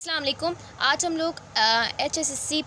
अस्सलाम वालेकुम। आज हम लोग HSSC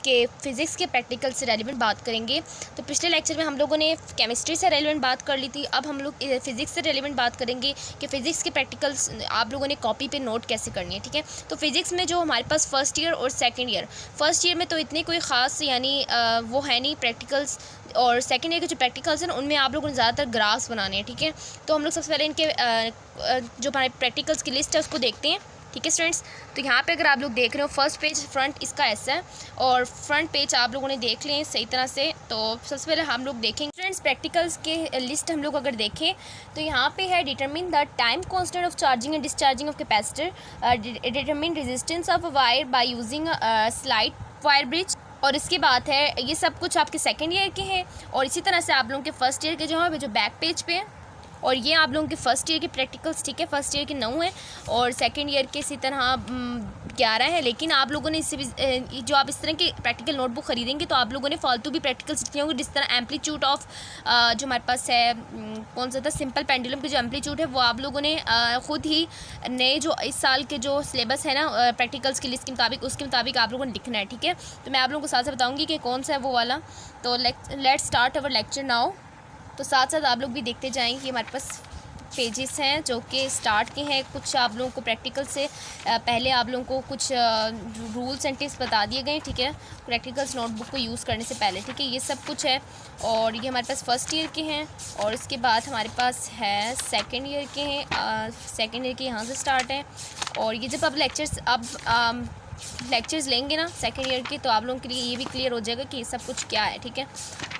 के फ़िज़िक्स के प्रैक्टिकल से रेलिवेंट बात करेंगे। तो पिछले लेक्चर में हम लोगों ने केमिस्ट्री से रेलिवेंट बात कर ली थी। अब हम लोग फ़िज़िक्स से रेलिवेंट बात करेंगे कि फ़िज़िक्स के प्रैक्टिकल्स आप लोगों ने कॉपी पे नोट कैसे करनी है, ठीक है। तो फ़िज़िक्स में जो हमारे पास फ़र्स्ट ईयर और सेकेंड ईयर, फ़र्स्ट ईयर में तो इतने कोई ख़ास वो है नहीं प्रैक्टिकल्स, और सेकेंड ईयर के जो प्रैक्टिकल्स हैं उनमें आप लोगों ने ज़्यादातर ग्राफ्स बनाने हैं, ठीक है। तो हम लोग सबसे पहले इनके जो हमारे प्रैक्टिकल्स की लिस्ट है उसको देखते हैं, ठीक है स्टूडेंट्स। तो यहाँ पे अगर आप लोग देख रहे हो फर्स्ट पेज फ्रंट इसका ऐसा है, और फ्रंट पेज आप लोगों ने देख लें सही तरह से। तो सबसे पहले हम लोग देखेंगे स्टूडेंट्स प्रैक्टिकल्स के लिस्ट। हम लोग अगर देखें तो यहाँ पे है determine the time constant of charging and discharging of capacitor, determine resistance of wire by using slide wire bridge, और इसके बाद है ये सब कुछ आपके सेकेंड ईयर के हैं। और इसी तरह से आप लोगों के फर्स्ट ईयर के जो बैक पेज पे है, और ये आप लोगों के फर्स्ट ईयर के प्रैक्टिकल्स, ठीक है। फर्स्ट ईयर के 9 हैं और सेकंड ईयर के इसी तरह 11 है। लेकिन आप लोगों ने इससे भी जो आप इस तरह के प्रैक्टिकल नोटबुक ख़रीदेंगे तो आप लोगों ने फालतू भी प्रैक्टिकल्स लिखे होंगे, जिस तरह एम्पलीट्यूड ऑफ जो हमारे पास है कौन सा था, सिंपल पेंडुलम के जो एम्पलीट्यूड है वो आप लोगों ने ख़ुद ही नए जो इस साल के जो सिलेबस है ना प्रैक्टिकल्स की लिस्ट के मुताबिक, उसके मुताबिक आप लोगों ने लिखना है, ठीक है। तो मैं आप लोगों को साथ साथ बताऊँगी कि कौन सा है वो वाला। तो let's start our lecture now. तो साथ साथ आप लोग भी देखते जाएँ कि हमारे पास पेजेस हैं जो कि स्टार्ट के हैं। कुछ आप लोगों को प्रैक्टिकल से पहले आप लोगों को कुछ रूल्स एंड टिप्स बता दिए गए, ठीक है, प्रैक्टिकल्स नोटबुक को यूज़ करने से पहले, ठीक है। ये सब कुछ है, और ये हमारे पास फर्स्ट ईयर के हैं, और इसके बाद हमारे पास है सेकेंड ईयर के हैं। सेकेंड ईयर के यहाँ से स्टार्ट है, और ये जब आप लेक्चर्स लेंगे ना सेकेंड ईयर के, तो आप लोगों के लिए ये भी क्लियर हो जाएगा कि ये सब कुछ क्या है, ठीक है।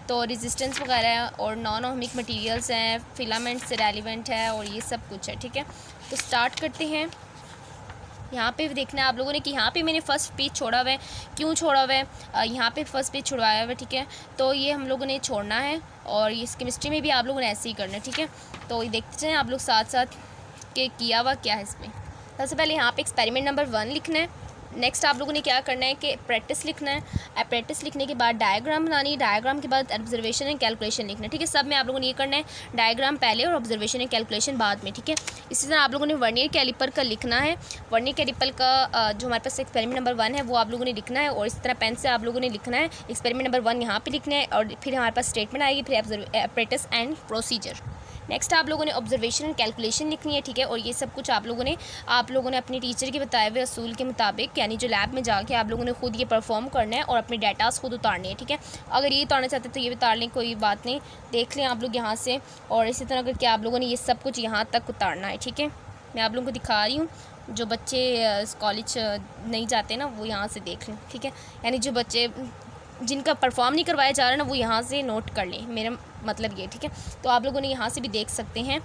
तो रेजिस्टेंस वगैरह है, और नॉन ओहमिक मटेरियल्स हैं, फिलामेंट से रेलिवेंट है, और ये सब कुछ है, ठीक है। तो स्टार्ट करते हैं। यहाँ पे देखना है आप लोगों ने कि यहाँ पे मैंने फ़र्स्ट पेज छोड़ा हुआ है। क्यों छोड़ा हुआ है? यहाँ पे फर्स्ट पेज छुड़वाया हुआ है, ठीक है। तो ये हम लोगों ने छोड़ना है, और इस केमिस्ट्री में भी आप लोगों ने ऐसे ही करना है, ठीक है। तो ये देखते जाएँ आप लोग साथ साथ कि किया हुआ क्या है इसमें। सबसे पहले यहाँ पे एक्सपेरिमेंट नंबर 1 लिखना है। नेक्स्ट आप लोगों ने क्या करना है कि प्रैक्टिस लिखना है। प्रैक्टिस लिखने के बाद डायग्राम बनानी है, डायग्राम के बाद ऑब्जर्वेशन एंड कैलकुलेशन लिखना है, ठीक है। सब में आप लोगों ने ये करना है, डायग्राम पहले और ऑब्जर्वेशन एंड कैलकुलेशन बाद में, ठीक है। इसी तरह आप लोगों ने वर्नियर कैलिपर का लिखना है। वर्नियर कैलिपर का जो हमारे पास एक्सपेरिमेंट नंबर 1 है वो आप लोगों ने लिखना है, और इस तरह पेन से आप लोगों ने लिखना है। एक्सपेरिमेंट नंबर 1 यहाँ पर लिखना है, और फिर हमारे पास स्टेटमेंट आएगी, फिर प्रैक्टिस एंड प्रोसीजर। नेक्स्ट आप लोगों ने ऑब्जर्वेशन एंड कैलकुलेशन लिखनी है, ठीक है। और ये सब कुछ आप लोगों ने अपने टीचर के बताए हुए असूल के मुताबिक, यानी जो लैब में जाके आप लोगों ने खुद ये परफॉर्म करना है, और अपने डाटास खुद उतारने हैं, ठीक है। अगर ये उतारना चाहते तो ये भी उतार लें, कोई बात नहीं, देख लें आप लोग यहाँ से। और इसी तरह करके आप लोगों ने ये सब कुछ यहाँ तक उतारना है, ठीक है। मैं आप लोगों को दिखा रही हूँ, जो बच्चे कॉलेज नहीं जाते ना वो यहाँ से देख लें, ठीक है। यानी जो बच्चे जिनका परफॉर्म नहीं करवाया जा रहा ना वो यहाँ से नोट कर लें, मेरा मतलब ये, ठीक है। तो आप लोगों ने यहाँ से भी देख सकते हैं।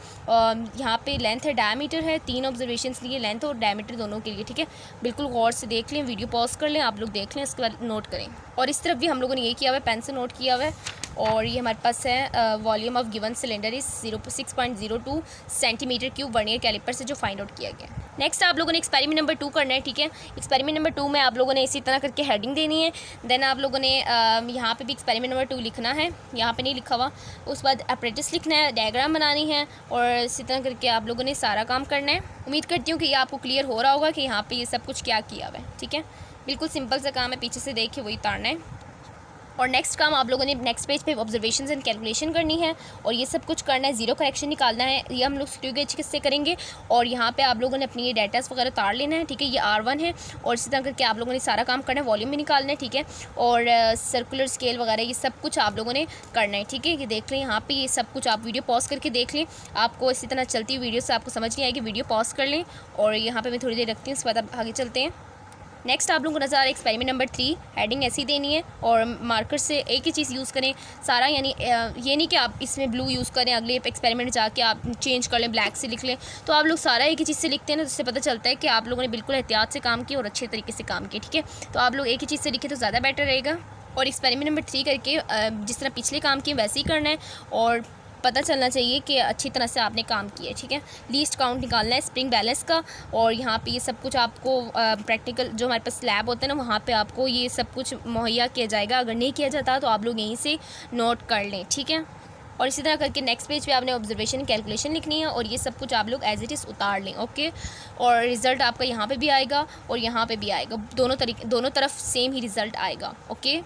यहाँ पे लेंथ है, डायमीटर है, 3 ऑब्जर्वेशंस लिए, लेंथ और डायमीटर दोनों के लिए, ठीक है। बिल्कुल गौर से देख लें, वीडियो पॉज कर लें, आप लोग देख लें, इसके बाद नोट करें। और इस तरफ भी हम लोगों ने ये किया हुआ है, पेन से नोट किया हुआ है। और ये हमारे पास है volume of given cylinder is 6.02 centimetre cube vernier caliper से जो फाइंड आउट किया गया। नेक्स्ट आप लोगों ने एक्सपेरिमेंट नंबर 2 करना है, ठीक है। एक्सपेरिमेंट नंबर 2 में आप लोगों ने इसी तरह करके हेडिंग देनी है। देन आप लोगों ने यहाँ पे भी एक्सपेरिमेंट नंबर 2 लिखना है, यहाँ पे नहीं लिखा हुआ। उसके बाद अप्रेटिस लिखना है, डायग्राम बनानी है, और इसी तरह करके आप लोगों ने सारा काम करना है। उम्मीद करती हूँ कि ये आपको क्लियर हो रहा होगा कि यहाँ पे ये सब कुछ क्या किया हुआ है, ठीक है। बिल्कुल सिंपल सा काम है, पीछे से देखिए वही उतारना है। और नेक्स्ट काम आप लोगों ने नेक्स्ट पेज पे ऑब्जर्वेशन एंड कैलकुलेशन करनी है, और ये सब कुछ करना है, जीरो करेक्शन निकालना है। ये हम लोग स्क्रू गेज से करेंगे, और यहाँ पे आप लोगों ने अपनी ये डाटास वगैरह उतार लेना है, ठीक है। ये R1 है, और इसी तरह करके आप लोगों ने सारा काम करना है, वॉल्यूम भी निकालना है, ठीक है। और सर्कुलर स्केल वगैरह ये सब कुछ आप लोगों ने करना है, ठीक है। ये देख लें यहाँ पे, ये सब कुछ आप वीडियो पॉज करके देख लें। आपको इसी तरह चलती हुई वीडियो से आपको समझ नहीं आएगी, वीडियो पॉज कर लें। और यहाँ पर मैं थोड़ी देर रखती हूँ, उसके बाद आप आगे चलते हैं। नेक्स्ट आप लोगों को नज़र आ रहा है एक्सपेरिमेंट नंबर 3, हेडिंग ऐसी देनी है, और मार्कर से एक ही चीज़ यूज़ करें सारा, यानी ये नहीं कि आप इसमें ब्लू यूज़ करें, अगले एक्सपेरिमेंट में जाके आप चेंज कर लें, ब्लैक से लिख लें। तो आप लोग सारा एक ही चीज़ से लिखते हैं ना, जिससे पता चलता है कि आप लोगों ने बिल्कुल एहतियात से काम किया और अच्छे तरीके से काम किया, ठीक है। तो आप लोग एक ही चीज़ से लिखें तो ज़्यादा बेटर रहेगा। और एक्सपेरिमेंट नंबर 3 करके जिस तरह पिछले काम किए वैसे ही करना है, और पता चलना चाहिए कि अच्छी तरह से आपने काम किया है, ठीक है। लीस्ट काउंट निकालना है स्प्रिंग बैलेंस का, और यहाँ पे ये सब कुछ आपको प्रैक्टिकल जो हमारे पास लैब होता है ना वहाँ पे आपको ये सब कुछ मुहैया किया जाएगा। अगर नहीं किया जाता तो आप लोग यहीं से नोट कर लें, ठीक है। और इसी तरह करके नेक्स्ट पेज पे आपने ऑब्जर्वेशन कैलकुलेशन लिखनी है और ये सब कुछ आप लोग एज इट इज़ उतार लें। ओके, और रिज़ल्ट आपका यहाँ पे भी आएगा और यहाँ पे भी आएगा, दोनों तरफ सेम ही रिज़ल्ट आएगा। ओके,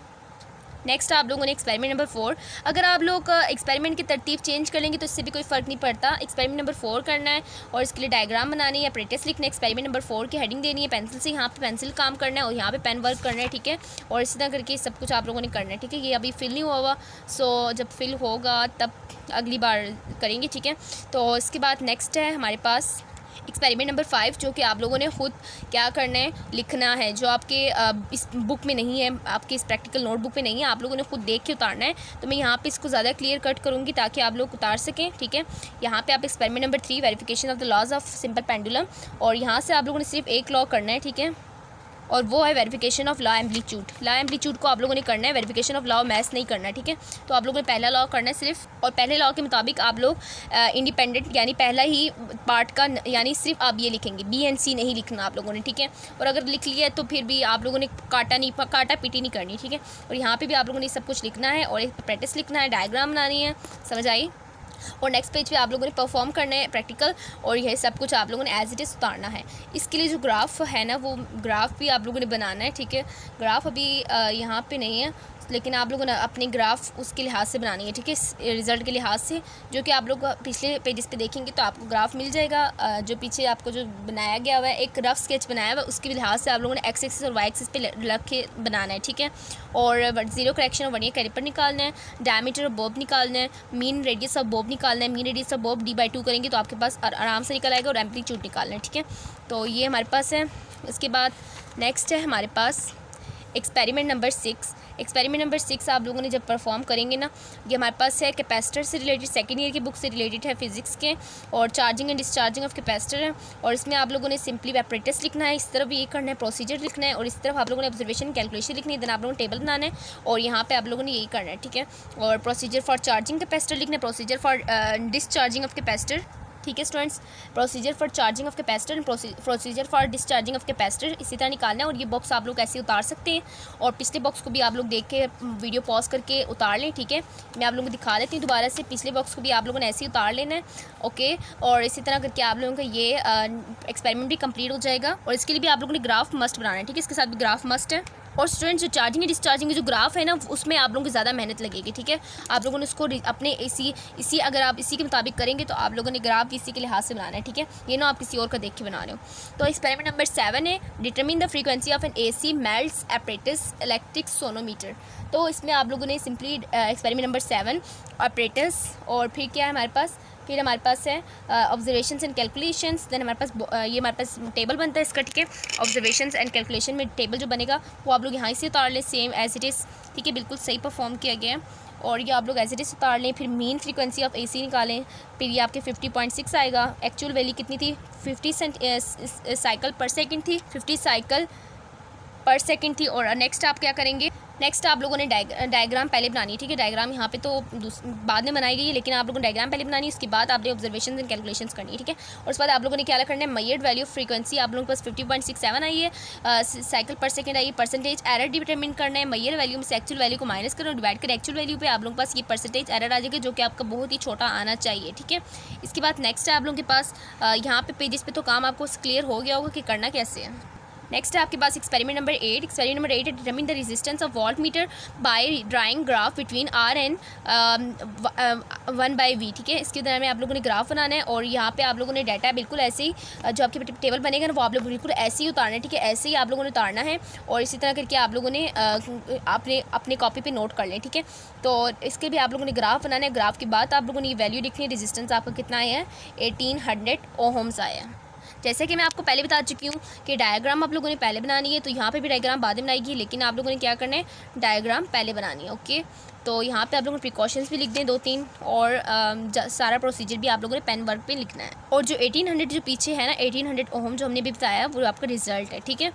नेक्स्ट आप लोगों ने एक्सपेरिमेंट नंबर 4। अगर आप लोग एक्सपेरिमेंट की तरतीब चेंज कर लेंगे तो इससे भी कोई फ़र्क नहीं पड़ता। एक्सपेरिमेंट नंबर 4 करना है और इसके लिए डायग्राम बनानी है, प्रैक्टिस लिखना है। एक्सपेरिमेंट नंबर 4 की हेडिंग देनी है, पेंसिल से यहाँ पे पेंसिल काम करना है और यहाँ पे पेन वर्क करना है, ठीक है। और इसी तरह करके सब कुछ आप लोगों ने करना है, ठीक है। ये अभी फिल नहीं हुआ हुआ, सो जब फिल होगा तब अगली बार करेंगे, ठीक है। तो इसके बाद नेक्स्ट है हमारे पास एक्सपेरिमेंट नंबर 5, जो कि आप लोगों ने ख़ुद क्या करना है, लिखना है, जो आपके इस बुक में नहीं है, आपकी इस प्रैक्टिकल नोटबुक में नहीं है, आप लोगों ने खुद देख के उतारना है। तो मैं यहाँ पे इसको ज़्यादा क्लियर कट करूँगी ताकि आप लोग उतार सकें, ठीक है। यहाँ पे आप experiment number 3 verification of the laws of simple pendulum, और यहाँ से आप लोगों ने सिर्फ एक लॉ करना है, ठीक है, और वो है verification of law amplitude. Law amplitude को आप लोगों ने करना है, वेरिफिकेशन ऑफ लॉ मैथ नहीं करना है, ठीक है। तो आप लोगों ने पहला लॉ करना है सिर्फ, और पहले लॉ के मुताबिक आप लोग इंडिपेंडेंट यानी पहला ही पार्ट का यानी सिर्फ आप ये लिखेंगे, बी एंड सी नहीं लिखना आप लोगों ने, ठीक है। और अगर लिख लिया तो फिर भी आप लोगों ने काटा पीटी नहीं करनी, ठीक है। और यहाँ पर भी आप लोगों ने सब कुछ लिखना है और एक प्रैक्टिस लिखना है, डायग्राम बनानी है, समझ आई। और नेक्स्ट पेज पे आप लोगों ने परफॉर्म करना है प्रैक्टिकल, और यह सब कुछ आप लोगों ने एज इट इज़ उतारना है। इसके लिए जो ग्राफ है ना, वो ग्राफ भी आप लोगों ने बनाना है, ठीक है। ग्राफ अभी यहाँ पे नहीं है, लेकिन आप लोगों ने अपनी ग्राफ उसके लिहाज से बनानी है, ठीक है, रिज़ल्ट के लिहाज से, जो कि आप लोग पिछले पेजेस पे देखेंगे तो आपको ग्राफ मिल जाएगा। जो पीछे आपको जो बनाया गया हुआ है, एक रफ स्केच बनाया हुआ है, उसके लिहाज से आप लोगों ने एक्स एक्सिस और वाई एक्सिस पे रख के बनाना है, ठीक है। और जीरो करेक्शन और वर्नियर कैलिपर निकालना है, डायमीटर ऑफ बॉब निकालना है, मीन रेडियस ऑफ बॉब निकालना है। Mean radius of Bob d/2 करेंगे तो आपके पास आराम से निकल आएगा, और एम्पलीट्यूड निकालना है, ठीक है। तो ये हमारे पास है। इसके बाद नेक्स्ट है हमारे पास एक्सपेरिमेंट नंबर 6। एक्सपेरिमेंट नंबर 6 आप लोगों ने जब परफॉर्म करेंगे ना, ये हमारे पास है कैपेसिटर से रिलेटेड, सेकेंड ईयर की बुक से रिलेटेड है फिजिक्स के, और charging and discharging of capacitor है। और इसमें आप लोगों ने सिंपली एपरेटस लिखना है, इस तरफ ये करना है, प्रोसीजर लिखना है, और इस तरफ आप लोगों ने ऑब्जर्वेशन कैलकुलेशन लिखनी है। देन आप लोगों ने टेबल बनाना है और यहाँ पे आप लोगों ने यही करना है, ठीक है। और प्रोसीजर फॉर चार्जिंग कैपेसिटर लिखना है, procedure for discharging of capacitor, ठीक है students. Procedure for charging of capacitor and procedure for discharging of capacitor इसी तरह निकालना है। और ये बॉक्स आप लोग ऐसे उतार सकते हैं, और पिछले बॉक्स को भी आप लोग देख के वीडियो पॉज करके उतार लें, ठीक है। मैं आप लोगों को दिखा देती हूँ दोबारा से, पिछले बॉक्स को भी आप लोगों ने ऐसे ही उतार लेना है, ओके। और इसी तरह करके आप लोगों का ये एक्सपेरिमेंट भी कंप्लीट हो जाएगा। और इसके लिए भी आप लोगों ने ग्राफ मस्ट बनाना है, ठीक है, इसके साथ भी ग्राफ मस्ट है। और स्टूडेंट्स जो चार्जिंग एंड डिस्चार्जिंग की जो ग्राफ है ना, उसमें आप लोगों को ज़्यादा मेहनत लगेगी, ठीक है। आप लोगों ने उसको अपने इसी अगर आप इसी के मुताबिक करेंगे तो आप लोगों ने ग्राफ इसी के लिहाज से बनाना है, ठीक है। ये ना आप किसी और का देख के बना रहे हो। तो एक्सपेरिमेंट नंबर 7 है determine the frequency of an AC Melde's apparatus electric sonometer. तो इसमें आप लोगों ने सिंपली एक्सपेरिमेंट नंबर 7 ऑपरेटस, और फिर क्या है हमारे पास, फिर हमारे पास है ऑब्जर्वेशंस एंड कैलकुलेशंस। देन हमारे पास ये हमारे पास टेबल बनता है इसका, ठीक है। ऑब्जर्वेशंस एंड कैलकुलेशन में टेबल जो बनेगा वो आप लोग यहाँ से उतार लें, सेम एज इट इज़, ठीक है, बिल्कुल सही परफॉर्म किया गया है। और ये आप लोग एज इट इज़ उतार लें। फिर मीन फ्रीक्वेंसी ऑफ AC निकालें, फिर ये आपके 50.6 आएगा। एक्चुअल वैल्यू कितनी थी, 50 साइकिल पर सेकेंड थी, 50 साइकिल पर सेकेंड थी। और नेक्स्ट आप क्या करेंगे, नेक्स्ट आप लोगों ने डायग्राम पहले बनानी है, ठीक है। डायग्राम यहाँ पे तो बाद में बनाई गई है, लेकिन आप लोगों ने डायग्राम पहले बनानी है, उसके बाद आपने ऑब्जर्वेशन एंड कैलकुलेशंस करनी है, ठीक है। और उसके बाद आप लोगों ने क्या करना है, मेजर्ड वैल्यू ऑफ फ्रीक्वेंसी आप लोगों के पास 50.67 आई है, साइकिल पर सेकंड आई है। परसेंटेज एरर डिटरमिन करना है, मेजर वैल्यू में से एक्चुअल वैल्यू को माइनस करो, डिवाइड कर एक्चुअल वैल्यू पे आप लोगों के पास ये परसेंटेज एरर आ जाएगा, जो कि आपका बहुत ही छोटा आना चाहिए, ठीक है। इसके बाद नेक्स्ट है आप लोगों के पास यहाँ पे पेजेस पे तो काम आपको क्लियर हो गया होगा कि करना कैसे है। नेक्स्ट है आपके पास एक्सपेरिमेंट नंबर 8। एक्सपेरिमेंट नंबर 8 है determine the resistance of voltmeter by drawing graph between R and 1/V, ठीक है। इसके दरम्यान आप लोगों ने ग्राफ बनाना है, और यहाँ पे आप लोगों ने डाटा बिल्कुल ऐसे ही जो आपके टेबल बनेगा ना, वो आप लोग बिल्कुल ऐसे ही उतारना है, ठीक है, ऐसे ही आप लोगों ने उतारना है। और इसी तरह करके आप लोगों ने अपने कॉपी पे नोट कर लें, ठीक है। तो इसके भी आप लोगों ने ग्राफ बनाना है। ग्राफ के बाद आप लोगों ने ये वैल्यू लिखनी है, रेजिस्टेंस आपका कितना आया है, 1800 ओहम्स आया है। जैसे कि मैं आपको पहले बता चुकी हूँ कि डायग्राम आप लोगों ने पहले बनानी है, तो यहाँ पे भी डायग्राम बाद में बनाएगी, लेकिन आप लोगों ने क्या करना है, डायग्राम पहले बनानी है, ओके। तो यहाँ पे आप लोगों ने प्रिकॉशंस भी लिख दें 2-3, और सारा प्रोसीजर भी आप लोगों ने पेन वर्क पे लिखना है। और जो 1800 जो पीछे है ना, 1800 ओहम जो हमने भी बताया, वो आपका रिजल्ट है, ठीक है।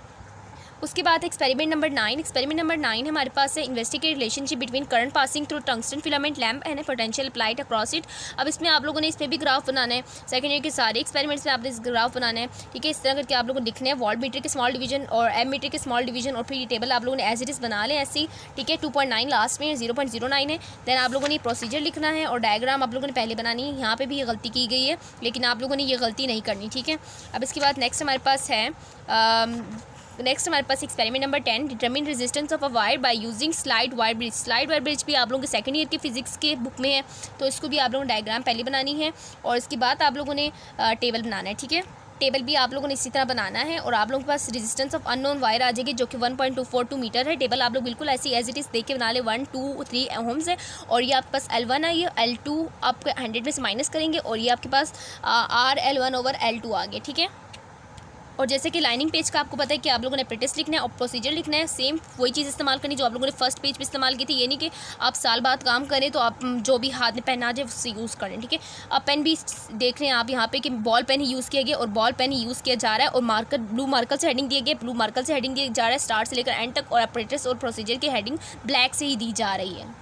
उसके बाद एक्सपेरिमेंट नंबर 9। एक्सपेरिमेंट नंबर 9 हमारे पास है investigate relationship between current passing through tungsten filament lamp and potential applied across it. अब इसमें आप लोगों ने इस पर भी ग्राफ बनाना है। सेकंड ईयर के सारे एक्सपेरिमेंट्स में आपने इस ग्राफ बनाना है, ठीक है। इस तरह करके आप लोगों को लिखना है वोल्ट मीटर के स्मॉल डिवीजन और एम मीटर के स्मॉल डिवीजन, और फिर ये टेबल आप लोगों ने एज इट इज़ बना लें ऐसी, ठीक है। 2.9 लास्ट में 0.09 है। देन आप लोगों ने प्रोसीजर लिखना है और डायग्राम आप लोगों ने पहले बनानी है। यहाँ पे भी ये गलती की गई है, लेकिन आप लोगों ने ये गलती नहीं करनी, ठीक है। अब इसके बाद नेक्स्ट हमारे पास है experiment number 10, determine resistance of a wire by using slide wire bridge. Slide wire bridge भी आप लोगों के सेकंड ईयर की फिजिक्स के बुक में है, तो इसको भी आप लोगों ने डायग्राम पहले बनानी है और इसके बाद आप लोगों ने टेबल बनाना है, ठीक है। टेबल भी आप लोगों ने इसी तरह बनाना है और आप लोगों के पास रेजिस्टेंस ऑफ अननोन वायर आ जाएगी जो कि 1.242 मीटर है। टेबल आप लोग बिल्कुल ऐसी एज इट इज़ देख के बना ले। 1, 2, 3 ओम्स है और ये आपके पास L1 है, ये L2 आप 100 में से माइनस करेंगे और ये आपके पास RL1/L2 आ गया, ठीक है। और जैसे कि लाइनिंग पेज का आपको पता है कि आप लोगों ने प्रैक्टिस लिखना है और प्रोसीजर लिखना है, सेम वही चीज़ इस्तेमाल करनी जो आप लोगों ने फर्स्ट पेज पे इस्तेमाल की थी। ये नहीं कि आप साल बाद काम करें तो आप जो भी हाथ में पेन आ जाए उससे यूज़ करें, ठीक है। अब पेन भी देख रहे हैं आप यहाँ पे कि बॉल पेन ही यूज़ किया गया और बॉल पेन ही यूज़ किया जा रहा है और मार्कर ब्लू मार्कर से हेडिंग दिए गए, ब्लू मार्कर से हेडिंग दिया जा रहा है स्टार्ट से लेकर एंड तक, और ऑपरेटर्स और प्रोसीजर की हेडिंग ब्लैक से ही दी जा रही है।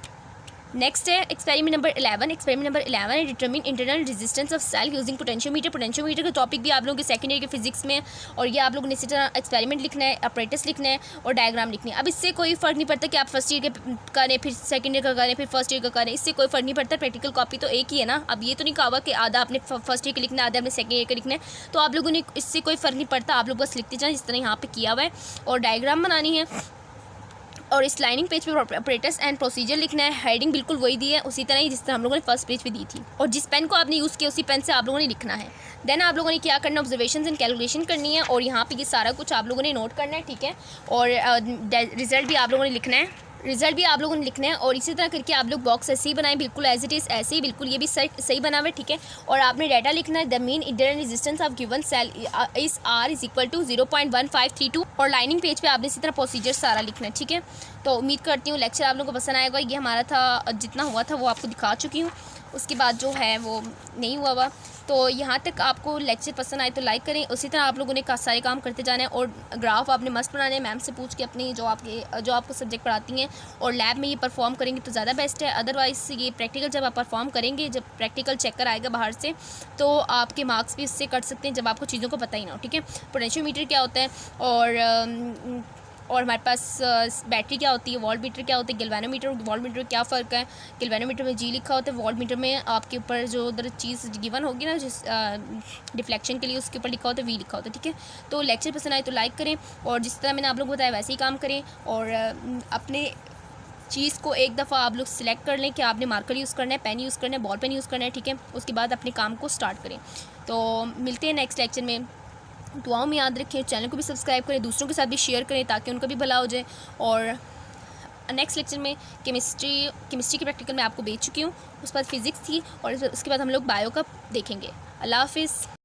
नेक्स्ट है एक्सपेरिमेंट नंबर 11। एक्सपेरिमेंट नंबर 11 है determine internal resistance of cell using potentiometer. Potentiometer का टॉपिक भी आप लोगों के सेकंड ईयर के फिजिक्स में, और ये आप लोगों ने इसी तरह एक्सपेरिमेंट लिखना है, ऑपरेटर्स लिखना है और डायग्राम लिखनी है। अब इससे कोई फ़र्क नहीं पड़ता कि आप फर्स्ट ईयर के करें, फिर सेकंड ईयर का करें, फिर फर्स्ट ईयर का करें, इससे कोई फ़र्क नहीं पड़ता। प्रैक्टिकल कॉपी तो एक ही है ना। अब ये तो नहीं कहा कि आधा आपने फर्स्ट ईयर का लिखना है, आधा आपने सेकंड ईयर का लिखना है, तो आप लोगों ने इससे कोई फ़र्क नहीं पड़ता। आप लोग बस लिखते जाएँ जिस तरह यहाँ पर किया हुआ है और डायग्राम बनानी है और इस लाइनिंग पेज पे ऑपरेटर्स एंड प्रोसीजर लिखना है। हेडिंग बिल्कुल वही दी है उसी तरह ही जिस तरह हम लोगों ने फर्स्ट पेज पे दी थी, और जिस पेन को आपने यूज़ किया उसी पेन से आप लोगों ने लिखना है। देन आप लोगों ने क्या करना है, ऑब्जर्वेशन एंड कैलकुलेशन करनी है और यहाँ पे ये सारा कुछ आप लोगों ने नोट करना है, ठीक है। और रिजल्ट भी आप लोगों ने लिखना है, रिजल्ट भी आप लोगों ने लिखना है और इसी तरह करके आप लोग बॉक्स ऐसे ही बनाएं, बिल्कुल एज इट इज़ ऐसे ही, बिल्कुल ये भी सही बना हुआ है, ठीक है। और आपने डाटा लिखना है, the mean internal resistance of given cell is R is equal to 0.1532 और लाइनिंग पेज पे आपने इसी तरह प्रोसीजर सारा लिखना है, ठीक है। तो उम्मीद करती हूँ लेक्चर आप लोगों को पसंद आएगा। ये हमारा था, जितना हुआ था वो आपको दिखा चुकी हूँ, उसके बाद जो है वो नहीं हुआ। तो यहाँ तक आपको लेक्चर पसंद आए तो लाइक करें। उसी तरह आप लोगों ने सारे काम करते जाना है और ग्राफ आपने मस्त बनाने हैं मैम से पूछ के अपनी जो आपको सब्जेक्ट पढ़ाती हैं, और लैब में ये परफॉर्म करेंगे तो ज़्यादा बेस्ट है। अदरवाइज़ ये प्रैक्टिकल जब आप परफॉर्म करेंगे, जब प्रैक्टिकल चेकर आएगा बाहर से, तो आपके मार्क्स भी इससे कट सकते हैं जब आपको चीज़ों को पता ही ना हो, ठीक है। पोटेंशियोमीटर क्या होता है और हमारे पास बैटरी क्या होती है, वोल्ट मीटर क्या होती है, गैल्वेनोमीटर और वोल्ट मीटर क्या फ़र्क है। गैल्वेनोमीटर में G लिखा होता है, वोल्ट मीटर में आपके ऊपर जो उधर चीज़ गिवन होगी ना जिस डिफ्लेक्शन के लिए, उसके ऊपर लिखा होता है V लिखा होता है, ठीक है। तो लेक्चर पसंद आए तो लाइक करें और जिस तरह मैंने आप लोग बताया वैसे ही काम करें और अपने चीज़ को एक दफ़ा आप लोग सिलेक्ट कर लें कि आपने मार्कर यूज़ करना है, पेन यूज़ करना है, बॉल पेन यूज़ करना है, ठीक है। उसके बाद अपने काम को स्टार्ट करें। तो मिलते हैं नेक्स्ट लेक्चर में। दुआओं में याद रखें, चैनल को भी सब्सक्राइब करें, दूसरों के साथ भी शेयर करें ताकि उनका भी भला हो जाए। और नेक्स्ट लेक्चर में केमिस्ट्री के प्रैक्टिकल मैं आपको भेज चुकी हूँ, उस पर फिज़िक्स थी और उसके बाद हम लोग बायो का देखेंगे। अल्लाह हाफिज़।